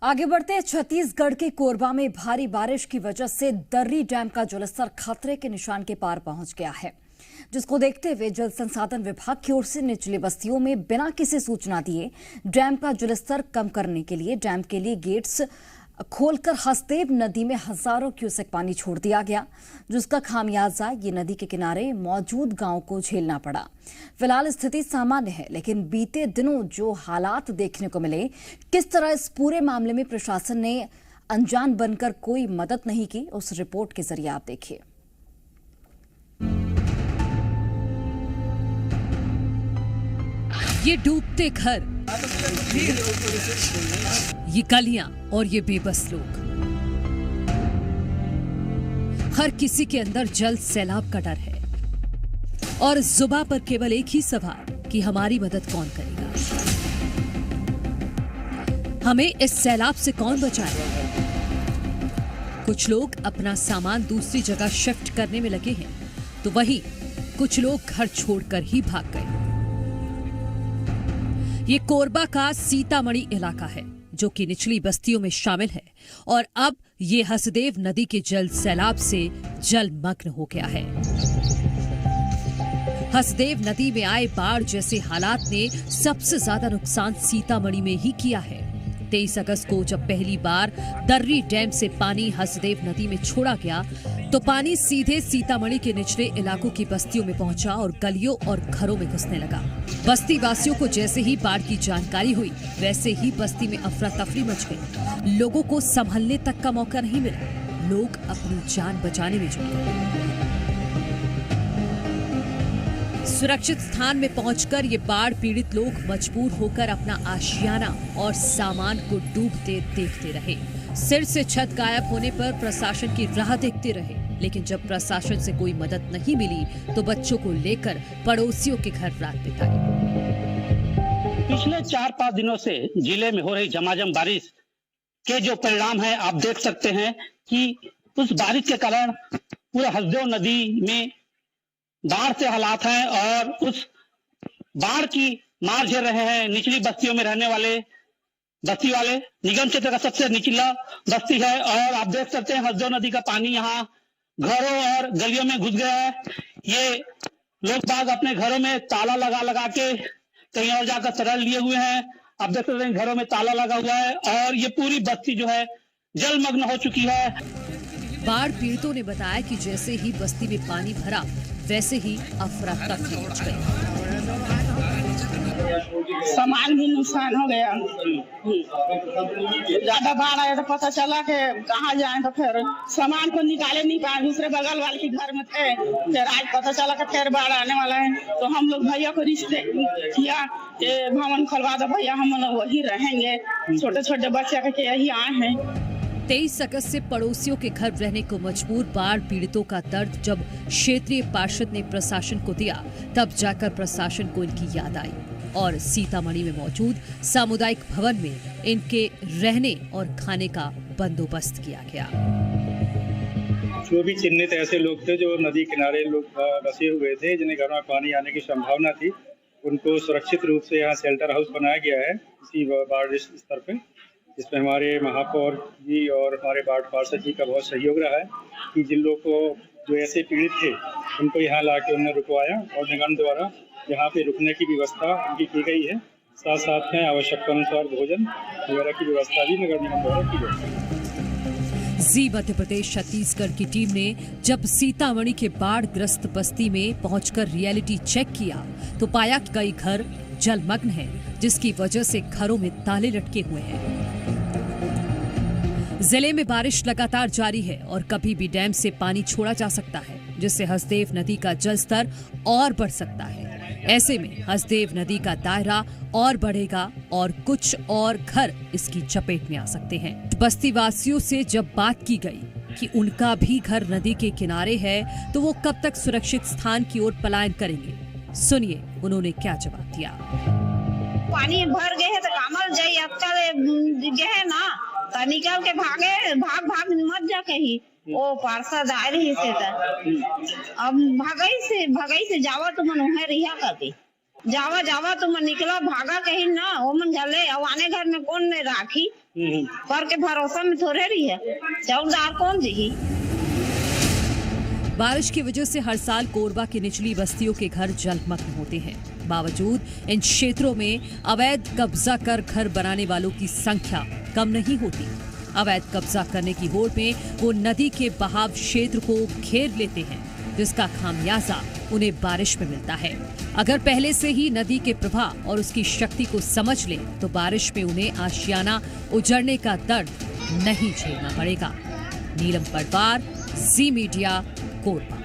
आगे बढ़ते छत्तीसगढ़ के कोरबा में भारी बारिश की वजह से दर्री डैम का जलस्तर खतरे के निशान के पार पहुंच गया है, जिसको देखते हुए जल संसाधन विभाग की ओर से निचली बस्तियों में बिना किसी सूचना दिए डैम का जलस्तर कम करने के लिए डैम के लिए गेट्स खोलकर हसदेव नदी में हजारों क्यूसेक पानी छोड़ दिया गया, जिसका खामियाजा ये नदी के किनारे मौजूद गांव को झेलना पड़ा। फिलहाल स्थिति सामान्य है, लेकिन बीते दिनों जो हालात देखने को मिले, किस तरह इस पूरे मामले में प्रशासन ने अनजान बनकर कोई मदद नहीं की, उस रिपोर्ट के जरिए आप देखिए। ये डूबते घर, ये गलियां और ये बेबस लोग, हर किसी के अंदर जल सैलाब का डर है और जुबां पर केवल एक ही सवाल कि हमारी मदद कौन करेगा, हमें इस सैलाब से कौन बचाएगा। कुछ लोग अपना सामान दूसरी जगह शिफ्ट करने में लगे हैं, तो वहीं कुछ लोग घर छोड़कर ही भाग गए। ये कोरबा का सीतामढ़ी इलाका है, जो कि निचली बस्तियों में शामिल है और अब ये हसदेव नदी के जल सैलाब से जलमग्न हो गया है। हसदेव नदी में आए बाढ़ जैसे हालात ने सबसे ज्यादा नुकसान सीतामढ़ी में ही किया है। 23 अगस्त को जब पहली बार दर्री डैम से पानी हसदेव नदी में छोड़ा गया, तो पानी सीधे सीतामढ़ी के निचले इलाकों की बस्तियों में पहुंचा और गलियों और घरों में घुसने लगा। बस्ती वासियों को जैसे ही बाढ़ की जानकारी हुई, वैसे ही बस्ती में अफरा तफरी मच गई। लोगों को संभलने तक का मौका नहीं मिला, लोग अपनी जान बचाने में जुट गए। सुरक्षित स्थान में पहुंचकर ये बाढ़ पीड़ित लोग मजबूर होकर अपना आशियाना और सामान को डूबते देखते रहे। सिर से छत गायब होने पर प्रशासन की राह देखते रहे, लेकिन जब प्रशासन से कोई मदद नहीं मिली, तो बच्चों को लेकर पड़ोसियों के घर रात बिताई। पिछले 4-5 दिनों से जिले में हो रही झमाझम बारिश के जो परिणाम है, आप देख सकते हैं कि उस बारिश के कारण पूरा हसदेव नदी में बाढ़ से हालात हैं और उस बाढ़ की मार झेल रहे हैं निचली बस्तियों में रहने वाले बस्ती वाले। निगम क्षेत्र का सबसे निचला बस्ती है और आप देख सकते हैं हसदेव नदी का पानी यहाँ घरों और गलियों में घुस गया है। ये लोग बाग अपने घरों में ताला लगा के कहीं और जाकर शरण लिए हुए हैं। आप देख सकते हैं घरों में ताला लगा हुआ है और ये पूरी बस्ती जो है जलमग्न हो चुकी है। बाढ़ पीड़ितों ने बताया कि जैसे ही बस्ती में पानी भरा, वैसे ही अफरा तफरी मच गई। सामान भी नुकसान हो गया। ज्यादा बाढ़ आया तो पता चला कि कहाँ जाए, तो फिर सामान को निकाले नहीं पाए। दूसरे बगल वाले के घर में थे, फिर आज पता चला कि फिर बाढ़ आने वाला है, तो हम लोग भैया को रिश्ते किया कि भवन खुलवा दो भैया, हम लोग वही रहेंगे। छोटे छोटे बच्चे के यही आए हैं। 23 अगस्त से पड़ोसियों के घर रहने को मजबूर बाढ़ पीड़ितों का दर्द जब क्षेत्रीय पार्षद ने प्रशासन को दिया, तब जाकर प्रशासन को इनकी याद आई और सीतामढ़ी में मौजूद सामुदायिक भवन में इनके रहने और खाने का बंदोबस्त किया गया। जो भी चिन्हित ऐसे लोग थे जो नदी किनारे लोग बसे हुए थे, जिन्हें घर में पानी आने की संभावना थी, उनको सुरक्षित रूप से यहाँ शेल्टर हाउस बनाया गया है इसी बाढ़ स्तर पे, जिसमें हमारे महापौर जी और हमारे बाढ़ पार्षद जी का बहुत सहयोग रहा है कि जिन लोगों को जो ऐसे पीड़ित थे उनको यहाँ लाके उन्हें रुकवाया और निगम द्वारा यहाँ पे रुकने की व्यवस्था उनकी की गई है। साथ साथ में आवश्यकता अनुसार भोजन वगैरह की व्यवस्था भी नगर निगम द्वारा की गई है। जी मध्य प्रदेश छत्तीसगढ़ की टीम ने जब सीतामढ़ी के बाढ़ ग्रस्त बस्ती में पहुंचकर रियलिटी चेक किया, तो पाया कि कई घर जलमग्न हैं, जिसकी वजह से घरों में ताले लटके हुए हैं। जिले में बारिश लगातार जारी है और कभी भी डैम से पानी छोड़ा जा सकता है, जिससे हसदेव नदी का जलस्तर और बढ़ सकता है। ऐसे में हसदेव नदी का दायरा और बढ़ेगा और कुछ और घर इसकी चपेट में आ सकते हैं। बस्ती वासियों से जब बात की गई कि उनका भी घर नदी के किनारे है, तो वो कब तक सुरक्षित स्थान की ओर पलायन करेंगे, सुनिए उन्होंने क्या जवाब दिया। पानी भर गए है तो कामल जाई, अब गए ना तो निकल के भाग मत जा कहीं। ओ पार्षद आ रही से अब भगई से जावा तो मन उहे रिहा करती। जावा जावा तुम निकला भागा कहीं ना वो मन घले अवाने घर में कौन ने राखी पर के भरोसा में थोड़े रही है चौकीदार कौन जी। बारिश की वजह से हर साल कोरबा की निचली बस्तियों के घर जलमग्न होते हैं। बावजूद इन क्षेत्रों में अवैध कब्जा कर घर बनाने वालों की संख्या कम नहीं होती। अवैध कब्जा करने की होड़ में वो नदी के बहाव क्षेत्र को घेर लेते हैं, जिसका खामियाजा उन्हें बारिश में मिलता है। अगर पहले से ही नदी के प्रवाह और उसकी शक्ति को समझ ले तो बारिश में उन्हें आशियाना उजड़ने का दर्द नहीं झेलना पड़ेगा। नीलम पटवार, जी मीडिया, कोरबा।